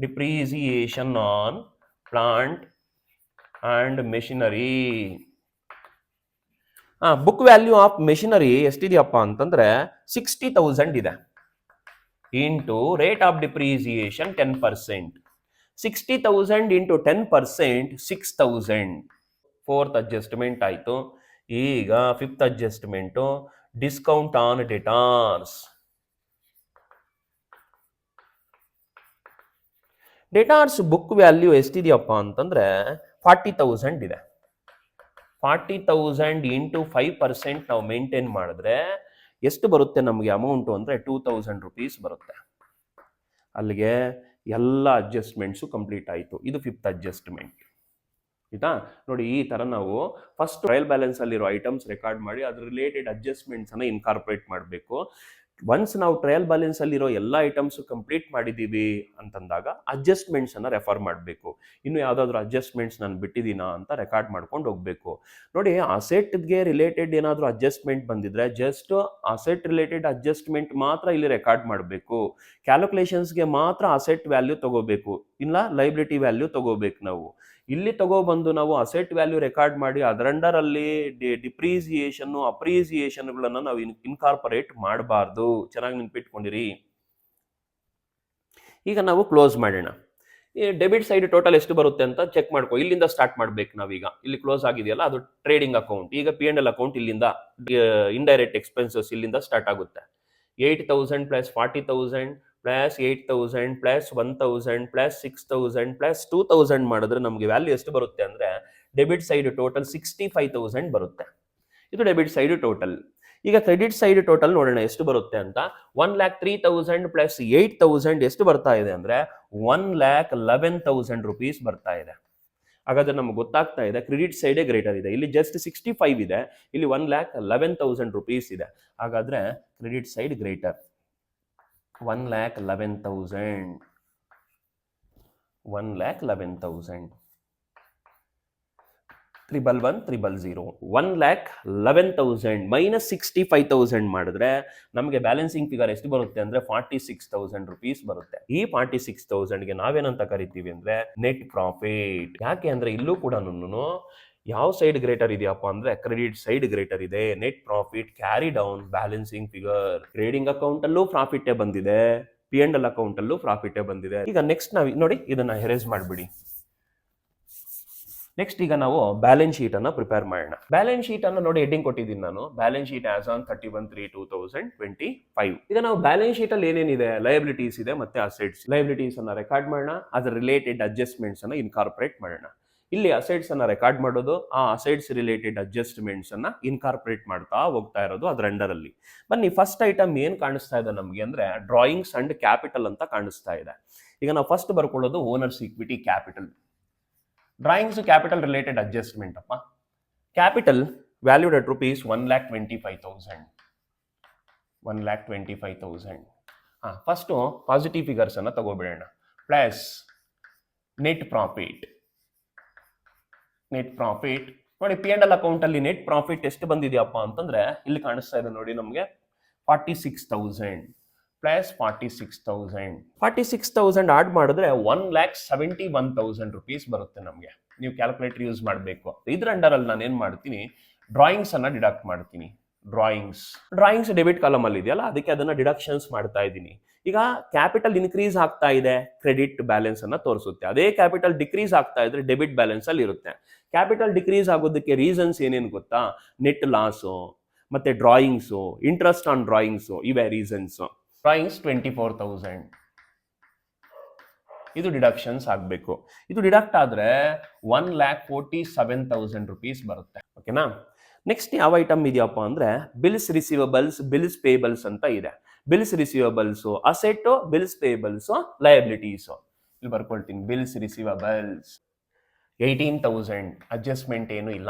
A: depreciation on plant and machinery. Book value of machinery ಎಷ್ಟಿದೆಯಪ್ಪ ಅಂತಂದ್ರೆ 60,000 ಇದೆ. Into rate of depreciation 10%. 60,000 into 10% 6,000. Fourth adjustment ಆಯಿತು. ಈಗ fifth adjustment discount on debtors. Debtors book value ಎಷ್ಟಿದೆಯಪ್ಪ ಅಂತಂದ್ರೆ 40,000 ಇದೆ. 40,000 ಇಂಟು 5% ನಾವು ಮೇಂಟೈನ್ ಮಾಡಿದ್ರೆ ಎಷ್ಟು ಬರುತ್ತೆ ನಮಗೆ ಅಮೌಂಟು ಅಂದರೆ 2,000 rupees ಬರುತ್ತೆ. ಅಲ್ಲಿಗೆ ಎಲ್ಲ ಅಡ್ಜಸ್ಟ್ಮೆಂಟ್ಸು ಕಂಪ್ಲೀಟ್ ಆಯಿತು. ಇದು ಫಿಫ್ತ್ ಅಡ್ಜಸ್ಟ್ಮೆಂಟ್. ಆಯ್ತಾ, ನೋಡಿ ಈ ಥರ ನಾವು ಫಸ್ಟ್ ಟ್ರಯಲ್ ಬ್ಯಾಲೆನ್ಸ್ ಅಲ್ಲಿರೋ ಐಟಮ್ಸ್ ರೆಕಾರ್ಡ್ ಮಾಡಿ ಅದ್ರ ರಿಲೇಟೆಡ್ ಅಡ್ಜಸ್ಟ್ಮೆಂಟ್ಸ್ ಅನ್ನ ಇನ್ಕಾರ್ಪೊರೇಟ್ ಮಾಡಬೇಕು. ಒನ್ಸ್ ನಾವು ಟ್ರಯಲ್ ಬ್ಯಾಲೆನ್ಸ್ ಅಲ್ಲಿರೋ ಎಲ್ಲ ಐಟಮ್ಸ್ ಕಂಪ್ಲೀಟ್ ಮಾಡಿದ್ದೀವಿ ಅಂತಂದಾಗ ಅಡ್ಜಸ್ಟ್ಮೆಂಟ್ಸ್ ಅನ್ನ ರೆಫರ್ ಮಾಡಬೇಕು. ಇನ್ನು ಯಾವುದಾದ್ರೂ ಅಡ್ಜಸ್ಟ್ಮೆಂಟ್ಸ್ ನಾನು ಬಿಟ್ಟಿದ್ದೀನಾ ಅಂತ ರೆಕಾರ್ಡ್ ಮಾಡ್ಕೊಂಡು ಹೋಗ್ಬೇಕು. ನೋಡಿ, ಅಸೆಟ್ಗೆ ರಿಲೇಟೆಡ್ ಏನಾದರೂ ಅಡ್ಜಸ್ಟ್ಮೆಂಟ್ ಬಂದಿದ್ರೆ ಜಸ್ಟ್ ಅಸೆಟ್ ರಿಲೇಟೆಡ್ ಅಡ್ಜಸ್ಟ್ಮೆಂಟ್ ಮಾತ್ರ ಇಲ್ಲಿ ರೆಕಾರ್ಡ್ ಮಾಡಬೇಕು. ಕ್ಯಾಲ್ಕುಲೇಷನ್ಸ್ಗೆ ಮಾತ್ರ ಅಸೆಟ್ ವ್ಯಾಲ್ಯೂ ತಗೋಬೇಕು, ಇಲ್ಲ ಲೈಬಿಲಿಟಿ ವ್ಯಾಲ್ಯೂ ತಗೋಬೇಕು. ನಾವು ಇಲ್ಲಿ ತಗೊಬಂದು ನಾವು ಅಸೆಟ್ ವ್ಯಾಲ್ಯೂ ರೆಕಾರ್ಡ್ ಮಾಡಿ ಅದರಂಡರಲ್ಲಿ ಡಿಪ್ರಿಸಿಯೇಷನ್ ಅಪ್ರಿಸಿಯೇಷನ್ಗಳನ್ನು ನಾವು ಇನ್ಕಾರ್ಪೊರೇಟ್ ಮಾಡಬಾರ್ದು. ಚೆನ್ನಾಗಿ ನೆನ್ಪಿಟ್ಕೊಂಡಿರಿ. ಈಗ ನಾವು ಕ್ಲೋಸ್ ಮಾಡೋಣ. ಈ ಡೆಬಿಟ್ ಸೈಡ್ ಟೋಟಲ್ ಎಷ್ಟು ಬರುತ್ತೆ ಅಂತ ಚೆಕ್ ಮಾಡ್ಕೊ. ಇಲ್ಲಿಂದ ಸ್ಟಾರ್ಟ್ ಮಾಡ್ಬೇಕು ನಾವೀಗ. ಇಲ್ಲಿ ಕ್ಲೋಸ್ ಆಗಿದೆಯಲ್ಲ, ಅದು ಟ್ರೇಡಿಂಗ್ ಅಕೌಂಟ್. ಈಗ P&L ಅಕೌಂಟ್ ಇಲ್ಲಿಂದ, ಇಂಡೈರೆಕ್ಟ್ ಎಕ್ಸ್ಪೆನ್ಸಸ್ ಇಲ್ಲಿಂದ ಸ್ಟಾರ್ಟ್ ಆಗುತ್ತೆ. 8,000 plus 40,000 plus 8,000 plus 1,000 plus 6,000 plus 2,000 ಮಾಡಿದ್ರೆ ನಮಗೆ ವ್ಯಾಲ್ಯೂ ಎಷ್ಟು ಬರುತ್ತೆ ಅಂದ್ರೆ ಡೆಬಿಟ್ ಸೈಡ್ ಟೋಟಲ್ 65,000 ಬರುತ್ತೆ. ಇದು ಡೆಬಿಟ್ ಸೈಡ್ ಟೋಟಲ್. ಈಗ ಕ್ರೆಡಿಟ್ ಸೈಡ್ ಟೋಟಲ್ ನೋಡೋಣ ಎಷ್ಟು ಬರುತ್ತೆ ಅಂತ. 1,03,000 ಪ್ಲಸ್ 8,000 ಎಷ್ಟು ಬರ್ತಾ ಇದೆ ಅಂದ್ರೆ 1,11,000 rupees ಬರ್ತಾ ಇದೆ. ಹಾಗಾದ್ರೆ ನಮ್ಗೆ ಗೊತ್ತಾಗ್ತಾ ಇದೆ ಕ್ರೆಡಿಟ್ ಸೈಡೇ ಗ್ರೇಟರ್ ಇದೆ. ಇಲ್ಲಿ ಜಸ್ಟ್ 65 ಇದೆ, ಇಲ್ಲಿ 1,11,000 rupees ಇದೆ. ಹಾಗಾದ್ರೆ ಕ್ರೆಡಿಟ್ ಸೈಡ್ ಗ್ರೇಟರ್. 1,11,000 1,11,000 1,11,000 1,11,000 ಮೈನಸ್ 65,000 ಮಾಡಿದ್ರೆ ನಮಗೆ ಬ್ಯಾಲೆನ್ಸಿಂಗ್ ಫಿಗರ್ ಎಷ್ಟು ಬರುತ್ತೆ ಅಂದ್ರೆ 46,000 rupees ಬರುತ್ತೆ. ಈ 46,000ಗೆ ನಾವೇನಂತ ಕರಿತೀವಿ ಅಂದ್ರೆ ನೆಟ್ ಪ್ರಾಫಿಟ್. ಯಾಕೆ ಅಂದ್ರೆ ಇಲ್ಲೂ ಕೂಡ ಯಾವ ಸೈಡ್ ಗ್ರೇಟರ್ ಇದೆಯಪ್ಪ ಅಂದ್ರೆ ಕ್ರೆಡಿಟ್ ಸೈಡ್ ಗ್ರೇಟರ್ ಇದೆ. Net profit carry down balancing figure. Trading account ಅಲ್ಲೂ ಪ್ರಾಫಿಟ್ ಬಂದಿದೆ, P&L ಅಕೌಂಟ್ ಅಲ್ಲೂ ಪ್ರಾಫಿಟ್ ಬಂದಿದೆ. ಈಗ ನೆಕ್ಸ್ಟ್ ನಾವು ನೋಡಿ ಇದನ್ನ ಹೆರೇಸ್ ಮಾಡಿಬಿಡಿ. ನೆಕ್ಸ್ಟ್ ಈಗ ನಾವು ಬ್ಯಾಲೆನ್ಸ್ ಶೀಟ್ ಅನ್ನ ಪ್ರಿಪೇರ್ ಮಾಡೋಣ. ಬ್ಯಾಲೆನ್ಸ್ ಶೀಟ್ ಅನ್ನ ನೋಡಿ ಹೆಡ್ಡಿಂಗ್ ಕೊಟ್ಟಿದ್ದೀನಿ ನಾನು, ಬ್ಯಾಲೆನ್ಸ್ ಶೀಟ್ ಆಸ್ ಆನ್ 31/3/2025. ಈಗ ನಾವು ಬ್ಯಾಲೆನ್ಸ್ ಶೀಟ್ ಅಲ್ಲಿ ಏನೇನಿದೆ, ಲಯಬಿಲಿಟೀಸ್ ಇದೆ ಮತ್ತೆ ಅಸೆಟ್ಸ್. ಲಯಬಿಲಿಟೀಸ್ ಅನ್ನ ರೆಕಾರ್ಡ್ ಮಾಡೋಣ, ಅದರ ರಿಲೇಟೆಡ್ ಅಡ್ಜಸ್ಟ್ಮೆಂಟ್ಸ್ ಅನ್ನ ಇನ್ಕಾರ್ಪೊರೇಟ್ ಮಾಡೋಣ. ಇಲ್ಲಿ ಅಸೆಟ್ಸ್ ಅನ್ನ ರೆಕಾರ್ಡ್ ಮಾಡೋದು, ಆ ಅಸೆಟ್ಸ್ ರಿಲೇಟೆಡ್ ಅಡ್ಜಸ್ಟ್ಮೆಂಟ್ಸ್ ಅನ್ನ ಇನ್ಕಾರ್ಪೊರೇಟ್ ಮಾಡ್ತಾ ಹೋಗ್ತಾ ಇರೋದು ಅದರ ಅಂಡರ್ ಅಲ್ಲಿ. ಬನ್ನಿ, ಫಸ್ಟ್ ಐಟಮ್ ಏನ್ ಕಾಣಿಸ್ತಾ ಇದೆ ನಮ್ಗೆ ಅಂದ್ರೆ ಡ್ರಾಯಿಂಗ್ಸ್ ಅಂಡ್ ಕ್ಯಾಪಿಟಲ್ ಅಂತ ಕಾಣಿಸ್ತಾ ಇದೆ. ಈಗ ನಾವು ಫಸ್ಟ್ ಬರ್ಕೊಳ್ಳೋದು owner's equity capital. Drawings capital related adjustment ಅಪ್ಪ. Capital valued at rupees 1,25,000. 1,25,000. First positive figures ಅನ್ನ ತಗೋಬಿಡೋಣ. Plus net profit. Net profit ನೋಡಿ, P&L ಅಕೌಂಟ್ ಅಲ್ಲಿ ನೆಟ್ ಪ್ರಾಫಿಟ್ ಎಷ್ಟು ಬಂದಿದೆಯಪ್ಪ ಅಂತಂದ್ರೆ ಇಲ್ಲಿ ಕಾಣಿಸ್ತಾ ಇದೆ ನೋಡಿ ನಮಗೆ 46,000 ಪ್ಲಸ್ 46,000. 46,000 ಆಡ್ ಮಾಡಿದ್ರೆ 1,71,000 rupees ಬರುತ್ತೆ ನಮಗೆ. ನೀವು ಕ್ಯಾಲ್ಕುಲೇಟರ್ ಯೂಸ್ ಮಾಡಬೇಕು. ಇದ್ರ ಅಂಡರ್ ಅಲ್ಲಿ ನಾನು ಏನ್ ಮಾಡ್ತೀನಿ, ಡ್ರಾಯಿಂಗ್ಸ್ ಅನ್ನ ಡಿಡಕ್ಟ್ ಮಾಡ್ತೀನಿ. ಡ್ರಾಯಿಂಗ್ಸ್ ಡೆಬಿಟ್ ಕಾಲಮ್ ಅಲ್ಲಿ ಇದೆಯಲ್ಲ, ಅದಕ್ಕೆ ಅದನ್ನ ಡಿಡಕ್ಷನ್ಸ್ ಮಾಡ್ತಾ ಇದ್ದೀನಿ. ಈಗ ಕ್ಯಾಪಿಟಲ್ ಇನ್ಕ್ರೀಸ್ ಆಗ್ತಾ ಇದೆ, ಕ್ರೆಡಿಟ್ ಬ್ಯಾಲೆನ್ಸ್ ಅನ್ನ ತೋರಿಸುತ್ತೆ. ಅದೇ ಕ್ಯಾಪಿಟಲ್ ಡಿಕ್ರೀಸ್ ಆಗ್ತಾ ಇದ್ರೆ ಡೆಬಿಟ್ ಬ್ಯಾಲೆನ್ಸ್ ಅಲ್ಲಿ ಇರುತ್ತೆ. ಕ್ಯಾಪಿಟಲ್ ಡಿಕ್ರೀಸ್ ಆಗೋದಕ್ಕೆ ರೀಸನ್ಸ್ ಏನೇನು ಗೊತ್ತಾ, ನೆಟ್ ಲಾಸು ಮತ್ತೆ ಡ್ರಾಯಿಂಗ್ಸು, ಇಂಟ್ರೆಸ್ಟ್ ಆನ್ ಡ್ರಾಯಿಂಗ್ಸು, ಇವೇ ರೀಸನ್ಸ್. ಡ್ರಾಯಿಂಗ್ಸ್ 24,000 ಇದು ಡಿಡಕ್ಷನ್ಸ್ ಆಗಬೇಕು. ಇದು ಡಿಡಕ್ಟ್ ಆದ್ರೆ 1,47,000 rupees ಬರುತ್ತೆ. ಓಕೆನಾ. ನೆಕ್ಸ್ಟ್ ಯಾವ ಐಟಮ್ ಇದೆಯಪ್ಪ ಅಂದ್ರೆ ಬಿಲ್ಸ್ ರಿಸೀವಬಲ್ಸ್, ಬಿಲ್ಸ್ ಪೇಬಲ್ಸ್ ಅಂತ ಇದೆ. Bills receivables asset, bills payables liabilities. ಇಲ್ಲಿ ಬರ್ಕೊಳ್ತೀನಿ. ಬಿಲ್ಸ್ ರಿಸೀವಬಲ್ಸ್ 18,000, ಅಡ್ಜಸ್ಟ್ಮೆಂಟ್ ಏನು ಇಲ್ಲ.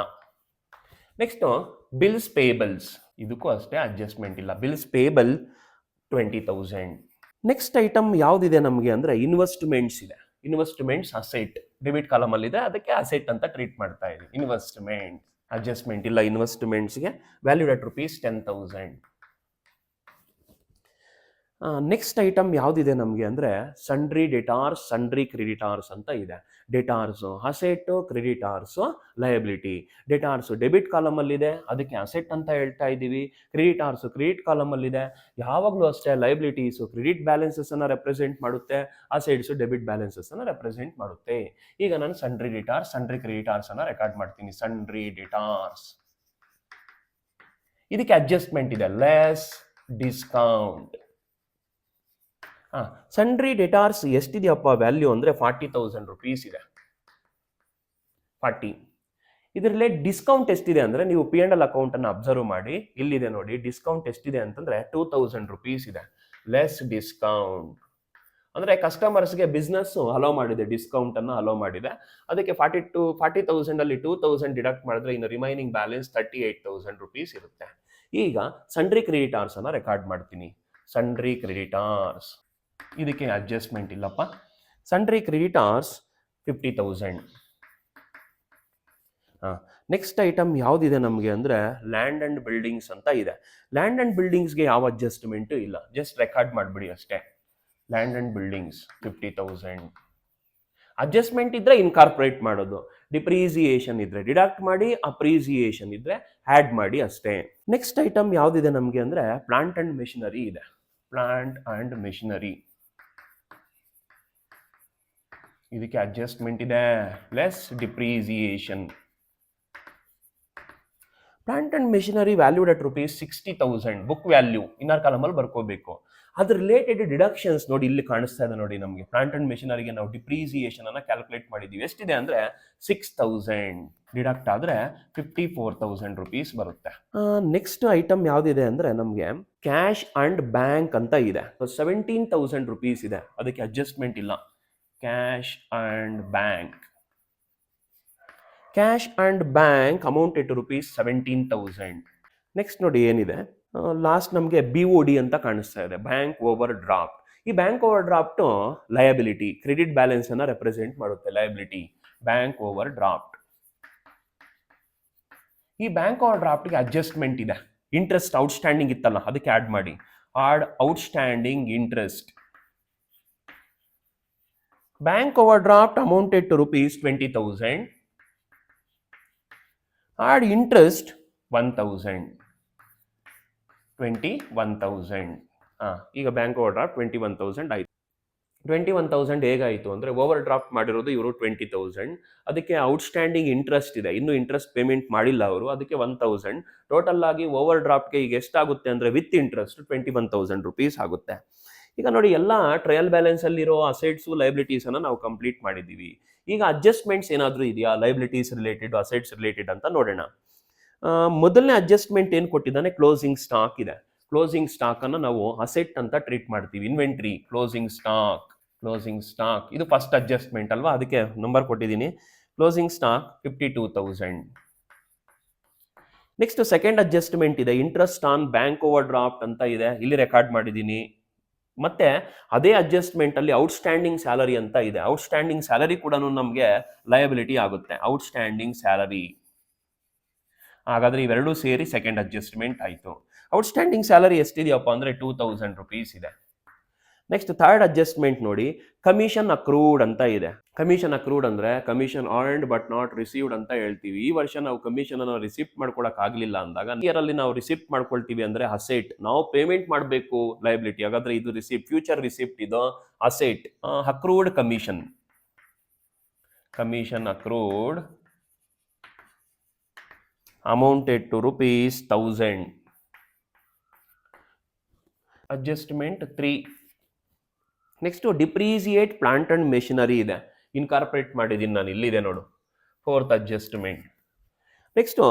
A: ನೆಕ್ಸ್ಟ್ ಬಿಲ್ಸ್ ಪೇಬಲ್ಸ್, ಇದಕ್ಕೂ ಅಷ್ಟೇ ಅಡ್ಜಸ್ಟ್ಮೆಂಟ್ ಇಲ್ಲ. Bills payable 20,000. ನೆಕ್ಸ್ಟ್ ಐಟಮ್ ಯಾವ್ದಿದೆ ನಮಗೆ ಅಂದ್ರೆ ಇನ್ವೆಸ್ಟ್ಮೆಂಟ್ಸ್ ಇದೆ. ಇನ್ವೆಸ್ಟ್ಮೆಂಟ್ಸ್ ಅಸೆಟ್ ಡೆಬಿಟ್ ಕಾಲಮ್ ಅಲ್ಲಿ ಇದೆ, ಅದಕ್ಕೆ ಅಸೆಟ್ ಅಂತ ಟ್ರೀಟ್ ಮಾಡ್ತಾ ಇದ್ದೀವಿ. ಇನ್ವೆಸ್ಟ್ಮೆಂಟ್ ಅಡ್ಜಸ್ಟ್ಮೆಂಟ್ ಇಲ್ಲ. ಇನ್ವೆಸ್ಟ್ಮೆಂಟ್ಸ್ಗೆ valued at rupees 10,000. Next item ಯಾವ್ದಿದೆ ನಮಗೆ ಅಂದ್ರೆ ಸಂಡ್ರಿ ಡೆಟಾರ್ಸ್, ಸಂಡ್ರಿ ಕ್ರೆಡಿಟಾರ್ಸ್ ಅಂತ ಇದೆ. Debtors asset, creditors liability. Debtors debit column ಅಲ್ಲಿ ಇದೆ, ಅದಕ್ಕೆ ಅಸೆಟ್ ಅಂತ ಹೇಳ್ತಾ ಇದ್ದೀವಿ. ಕ್ರೆಡಿಟಾರ್ಸ್ ಕ್ರೆಡಿಟ್ ಕಾಲಮ್ ಅಲ್ಲಿ ಇದೆ. ಯಾವಾಗಲೂ ಅಷ್ಟೇ ಲಯಬಿಲಿಟೀಸ್ ಕ್ರೆಡಿಟ್ ಬ್ಯಾಲೆನ್ಸಸ್ ಅನ್ನ ರೆಪ್ರೆಸೆಂಟ್ ಮಾಡುತ್ತೆ, ಅಸೆಟ್ಸ್ ಡೆಬಿಟ್ ಬ್ಯಾಲೆನ್ಸಸ್ ಅನ್ನ ರೆಪ್ರೆಸೆಂಟ್ ಮಾಡುತ್ತೆ. ಈಗ ನಾನು ಸಂಡ್ರಿ ಡೆಟಾರ್ಸ್, ಸಂಡ್ರಿ ಕ್ರೆಡಿಟಾರ್ಸ್ ಅನ್ನ ರೆಕಾರ್ಡ್ ಮಾಡ್ತೀನಿ. ಸಂಡ್ರಿ ಡೆಟಾರ್ಸ್, ಇದಕ್ಕೆ ಅಡ್ಜಸ್ಟ್ಮೆಂಟ್ ಇದೆ, ಲೆಸ್ ಡಿಸ್ಕೌಂಟ್. ಸಂಡ್ರಿ ಡೆಟಾರ್ಸ್ ಎಷ್ಟಿದೆಯಪ್ಪ ವ್ಯಾಲ್ಯೂ ಅಂದ್ರೆ 40,000 rupees ಇದೆ. 40. ಇದರಲ್ಲಿ ಡಿಸ್ಕೌಂಟ್ ಎಷ್ಟಿದೆ ಅಂದ್ರೆ ನೀವು P&L ಅಕೌಂಟ್ ಅನ್ನು ಅಬ್ಸರ್ವ್ ಮಾಡಿ, ಇಲ್ಲಿದೆ ನೋಡಿ ಡಿಸ್ಕೌಂಟ್ ಎಷ್ಟಿದೆ ಅಂತಂದ್ರೆ 2,000 rupees ಇದೆ. ಲೆಸ್ ಡಿಸ್ಕೌಂಟ್ ಅಂದ್ರೆ ಕಸ್ಟಮರ್ಸ್ಗೆ ಬಿಸ್ನೆಸ್ ಅಲೋ ಮಾಡಿದೆ, ಡಿಸ್ಕೌಂಟ್ ಅನ್ನು ಅಲೋ ಮಾಡಿದೆ. ಅದಕ್ಕೆ 40,000 ಅಲ್ಲಿ 2,000 ಡಿಡಕ್ಟ್ ಮಾಡಿದ್ರೆ ಇನ್ನು ರಿಮೈನಿಂಗ್ ಬ್ಯಾಲೆನ್ಸ್ 38,000 rupees ಇರುತ್ತೆ. ಈಗ ಸಂಡ್ರಿ ಕ್ರೆಡಿಟಾರ್ಸ್ ಅನ್ನ ರೆಕಾರ್ಡ್ ಮಾಡ್ತೀನಿ. ಸನ್ಡ್ರಿ ಕ್ರೆಡಿಟಾರ್ಸ್, ಇದಕ್ಕೆ ಅಡ್ಜಸ್ಟ್ಮೆಂಟ್ ಇಲ್ಲಪ್ಪ. Sundry creditors 50,000. ನೆಕ್ಸ್ಟ್ ಐಟಮ್ ಯಾವುದಿದೆ ನಮಗೆ ಅಂದರೆ ಲ್ಯಾಂಡ್ ಆ್ಯಂಡ್ ಬಿಲ್ಡಿಂಗ್ಸ್ ಅಂತ ಇದೆ. ಲ್ಯಾಂಡ್ ಆ್ಯಂಡ್ ಬಿಲ್ಡಿಂಗ್ಸ್ಗೆ ಯಾವ ಅಡ್ಜಸ್ಟ್ಮೆಂಟು ಇಲ್ಲ, ಜಸ್ಟ್ ರೆಕಾರ್ಡ್ ಮಾಡಿಬಿಡಿ ಅಷ್ಟೇ. Land and buildings 50,000. ಅಡ್ಜಸ್ಟ್ಮೆಂಟ್ ಇದ್ರೆ ಇನ್ಕಾರ್ಪೊರೇಟ್ ಮಾಡೋದು, ಡಿಪ್ರೀಸಿಯೇಷನ್ ಇದ್ರೆ ಡಿಡಕ್ಟ್ ಮಾಡಿ, ಅಪ್ರೀಸಿಯೇಷನ್ ಇದ್ರೆ ಆ್ಯಡ್ ಮಾಡಿ ಅಷ್ಟೇ. ನೆಕ್ಸ್ಟ್ ಐಟಮ್ ಯಾವುದಿದೆ ನಮಗೆ ಅಂದರೆ ಪ್ಲಾಂಟ್ ಆ್ಯಂಡ್ ಮೆಷಿನರಿ ಇದೆ. ಪ್ಲಾಂಟ್ ಆ್ಯಂಡ್ ಮೆಷಿನರಿ, ಇದಕ್ಕೆ ಅಡ್ಜಸ್ಟ್ಮೆಂಟ್ ಇದೆ, less depreciation. Plant and machinery valued at ₹60,000 book value inner ಕಾಲಮಲ್ಲಿ ಬರ್ಕೋಬೇಕು. ಅದ್ರ ರಿಲೇಟೆಡ್ ಡಿಡಕ್ಷನ್ಸ್ ನೋಡಿ ಇಲ್ಲಿ ಕಾಣಿಸ್ತಾ ಇದೆ ನೋಡಿ. ನಮಗೆ ಪ್ಲಾಂಟ್ ಆ್ಯಂಡ್ ಮೆಷಿನರಿಗೆ ನಾವು ಡಿಪ್ರೀಸಿಯೇಷನ್ ಅನ್ನ ಕ್ಯಾಲ್ಕುಲೇಟ್ ಮಾಡಿದ್ದೀವಿ. ಎಷ್ಟಿದೆ ಅಂದರೆ 6,000 ಡಿಡಕ್ಟ್ ಆದರೆ ₹54,000 ಬರುತ್ತೆ. ನೆಕ್ಸ್ಟ್ ಐಟಮ್ ಯಾವುದಿದೆ ಅಂದರೆ ನಮಗೆ ಕ್ಯಾಶ್ ಅಂಡ್ ಬ್ಯಾಂಕ್ ಅಂತ ಇದೆ. ₹17,000 ಇದೆ, ಅದಕ್ಕೆ ಅಡ್ಜಸ್ಟ್ಮೆಂಟ್ ಇಲ್ಲ. Cash and bank, cash and bank amounted to ₹17,000. Next ನೋಡಿ ಏನಿದೆ ಲಾಸ್ಟ್ ನಮಗೆ BOD ಅಂತ ಕಾಣಿಸ್ತಾ ಇದೆ, ಬ್ಯಾಂಕ್ ಓವರ್ ಡ್ರಾಫ್ಟ್. ಈ bank overdraft liability, credit balance ಅನ್ನ ರೆಪ್ರೆಸೆಂಟ್ ಮಾಡುತ್ತೆ. Liability, bank overdraft. ಈ ಬ್ಯಾಂಕ್ ಓವರ್ ಡ್ರಾಫ್ಟ್ಗೆ ಅಡ್ಜಸ್ಟ್ಮೆಂಟ್ ಇದೆ. ಇಂಟ್ರೆಸ್ಟ್ ಔಟ್ಸ್ಟ್ಯಾಂಡಿಂಗ್ ಇತ್ತಲ್ಲ, ಅದಕ್ಕೆ ಆಡ್ ಮಾಡಿ. Add outstanding interest. Bank overdraft amounted to ₹20,000. Add interest 1,000. 21,000. ಈಗ ಬ್ಯಾಂಕ್ ಓವರ್ ಡ್ರಾಫ್ಟ್ 21,000 ಆಯಿತು. 21,000 ಹೇಗಾಯಿತು ಅಂದರೆ ಓವರ್ ಡ್ರಾಫ್ಟ್ ಮಾಡಿರೋದು ಇವರು 20,000, ಅದಕ್ಕೆ ಔಟ್ಸ್ಟ್ಯಾಂಡಿಂಗ್ ಇಂಟ್ರೆಸ್ಟ್ ಇದೆ, ಇನ್ನೂ ಇಂಟ್ರೆಸ್ಟ್ ಪೇಮೆಂಟ್ ಮಾಡಿಲ್ಲ ಅವರು, ಅದಕ್ಕೆ 1,000. ಟೋಟಲ್ ಆಗಿ ಓವರ್ ಡ್ರಾಫ್ಟ್ಗೆ ಈಗ ಎಷ್ಟಾಗುತ್ತೆ ಅಂದರೆ ವಿತ್ ಇಂಟ್ರೆಸ್ಟ್ ₹21,000 ಆಗುತ್ತೆ. ಈಗ ನೋಡಿ ಎಲ್ಲ ಟ್ರಯಲ್ ಬ್ಯಾಲೆನ್ಸ್ ಅಲ್ಲಿರೋ ಅಸೆಟ್ಸು ಲೈಬಿಲಿಟೀಸ್ ಅನ್ನು ನಾವು ಕಂಪ್ಲೀಟ್ ಮಾಡಿದ್ದೀವಿ. ಈಗ ಅಡ್ಜಸ್ಟ್ಮೆಂಟ್ಸ್ ಏನಾದರೂ ಇದೆಯಾ ಲೈಬಿಲಿಟೀಸ್ ರಿಲೇಟೆಡ್ ಅಸೆಟ್ಸ್ ರಿಲೇಟೆಡ್ ಅಂತ ನೋಡೋಣ. ಮೊದಲನೇ ಅಡ್ಜಸ್ಟ್ಮೆಂಟ್ ಏನು ಕೊಟ್ಟಿದ್ದಾನೆ, ಕ್ಲೋಸಿಂಗ್ ಸ್ಟಾಕ್ ಇದೆ. ಕ್ಲೋಸಿಂಗ್ ಸ್ಟಾಕ್ ಅನ್ನು ನಾವು ಅಸೆಟ್ ಅಂತ ಟ್ರೀಟ್ ಮಾಡ್ತೀವಿ. Inventory, closing stock, closing stock ಇದು ಫಸ್ಟ್ ಅಡ್ಜಸ್ಟ್ಮೆಂಟ್ ಅಲ್ವಾ, ಅದಕ್ಕೆ ನಂಬರ್ ಕೊಟ್ಟಿದ್ದೀನಿ. Closing stock 52,000. Next second adjustment ಇದೆ, interest on bank overdraft ಅಂತ ಇದೆ, ಇಲ್ಲಿ ರೆಕಾರ್ಡ್ ಮಾಡಿದ್ದೀನಿ. ಮತ್ತೆ ಅದೇ ಅಡ್ಜಸ್ಟ್ಮೆಂಟ್ ಅಲ್ಲಿ ಔಟ್ಸ್ಟ್ಯಾಂಡಿಂಗ್ ಸ್ಯಾಲರಿ ಅಂತ ಇದೆ. ಔಟ್ಸ್ಟ್ಯಾಂಡಿಂಗ್ ಸ್ಯಾಲರಿ ಕೂಡ ನಮಗೆ ಲಯಬಿಲಿಟಿ ಆಗುತ್ತೆ. ಔಟ್ಸ್ಟ್ಯಾಂಡಿಂಗ್ ಸ್ಯಾಲರಿ, ಹಾಗಾದ್ರೆ ಇವೆರಡೂ ಸೇರಿ ಸೆಕೆಂಡ್ ಅಡ್ಜಸ್ಟ್ಮೆಂಟ್ ಆಯಿತು. ಔಟ್ಸ್ಟ್ಯಾಂಡಿಂಗ್ ಸ್ಯಾಲರಿ ಎಷ್ಟಿದೆಯಪ್ಪ ಅಂದರೆ ₹2,000 ಇದೆ. ನೆಕ್ಸ್ಟ್ ಥರ್ಡ್ ಅಡ್ಜಸ್ಟ್ಮೆಂಟ್ ನೋಡಿ, ಕಮಿಷನ್ ಅಕ್ರೂಡ್ ಅಂತ ಇದೆ. ಕಮಿಷನ್ ಅಕ್ರೂಡ್ ಅಂದರೆ commission earned but not received ಅಂತ ಹೇಳ್ತೀವಿ. ಈ ವರ್ಷ ನಾವು ಕಮಿಷನ್ ಅನ್ನು ರಿಸಿಪ್ಟ್ ಮಾಡ್ಕೊಳಕ್ ಆಗಲಿಲ್ಲ ಅಂದಾಗ ಇಯರ್ ಅಲ್ಲಿ ನಾವು ರಿಸಿಪ್ಟ್ ಮಾಡ್ಕೊಳ್ತೀವಿ ಅಂದರೆ ಅಸೆಟ್, ನಾವು ಪೇಮೆಂಟ್ ಮಾಡಬೇಕು ಲಯಬಿಲಿಟಿ. ಹಾಗಾದ್ರೆ ಇದು ರಿಸಿಪ್ಟ್, ಫ್ಯೂಚರ್ ರಿಸಿಪ್ಟ್, ಇದು asset. Accrued commission, commission accrued amounted to ₹1,000. Adjustment 3. Next depreciate plant and machinery ಇದೆ, ಇನ್ಕಾರ್ಪೊರೇಟ್ ಮಾಡಿದ್ದೀನಿ ನಾನು, ಇಲ್ಲಿದೆ ನೋಡು, fourth adjustment. Next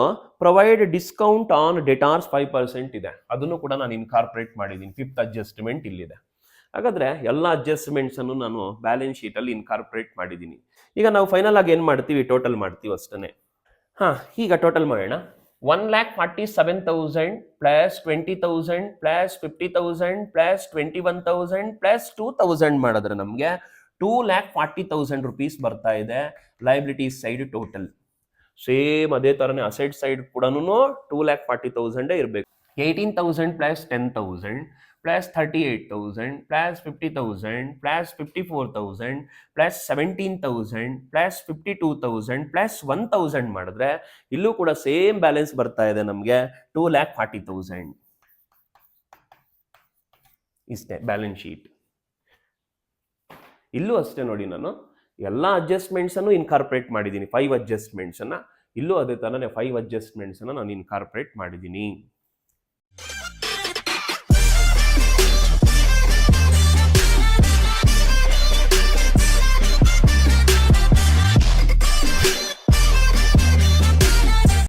A: provide discount on debtors 5% ಇದೆ, ಅದನ್ನು ಕೂಡ ನಾನು ಇನ್ಕಾರ್ಪೊರೇಟ್ ಮಾಡಿದ್ದೀನಿ. ಫಿಫ್ತ್ ಅಡ್ಜಸ್ಟ್ಮೆಂಟ್ ಇಲ್ಲಿದೆ. ಹಾಗಾದ್ರೆ ಎಲ್ಲ ಅಡ್ಜಸ್ಟ್ಮೆಂಟ್ಸ್ ಅನ್ನು ನಾನು ಬ್ಯಾಲೆನ್ಸ್ ಶೀಟ್ ಅಲ್ಲಿ ಇನ್ಕಾರ್ಪೊರೇಟ್ ಮಾಡಿದ್ದೀನಿ. ಈಗ ನಾವು ಫೈನಲ್ ಆಗಿ ಏನು ಮಾಡ್ತೀವಿ, ಟೋಟಲ್ ಮಾಡ್ತೀವಿ ಅಷ್ಟೇ. ಈಗ ಟೋಟಲ್ ಮಾಡೋಣ. 1,47,000 ಪ್ಲಸ್ 20,000 ಪ್ಲಸ್ 50,000 ಪ್ಲಸ್ 21,000 ಪ್ಲಸ್ 2,000 ಮಾಡಿದ್ರೆ ನಮಗೆ ₹2,40,000 ಬರ್ತಾ ಇದೆ ಲಯಬಿಲಿಟೀಸ್ ಸೈಡ್ ಟೋಟಲ್. ಸೇಮ್ ಅದೇ ಥರನೇ ಅಸೆಟ್ ಸೈಡ್ ಕೂಡ ₹2,40,000 ಇರಬೇಕು. 18,000 plus 10,000 plus 38,000 plus 50,000 plus 54,000 plus 17,000 plus 52,000 plus 1,000 ಮಾಡಿದ್ರೆ ಇಲ್ಲೂ ಕೂಡ ಸೇಮ್ ಬ್ಯಾಲೆನ್ಸ್ ಬರ್ತಾ ಇದೆ ನಮಗೆ ₹2,40,000. ಇಷ್ಟೇ ಬ್ಯಾಲೆನ್ಸ್ ಶೀಟ್. ಇಲ್ಲೂ ಅಷ್ಟೇ ನೋಡಿ, ನಾನು ಎಲ್ಲ ಅಡ್ಜಸ್ಟ್ಮೆಂಟ್ಸ್ ಅನ್ನು ಇನ್ಕಾರ್ಪೊರೇಟ್ ಮಾಡಿದ್ದೀನಿ. 5 ಅಡ್ಜಸ್ಟ್ಮೆಂಟ್ಸ್ ಅನ್ನ, ಇಲ್ಲೂ ಅದೇ ಥರನೇ 5 ಅಡ್ಜಸ್ಟ್ಮೆಂಟ್ಸ್ ಅನ್ನ ನಾನು ಇನ್ಕಾರ್ಪೊರೇಟ್ ಮಾಡಿದ್ದೀನಿ.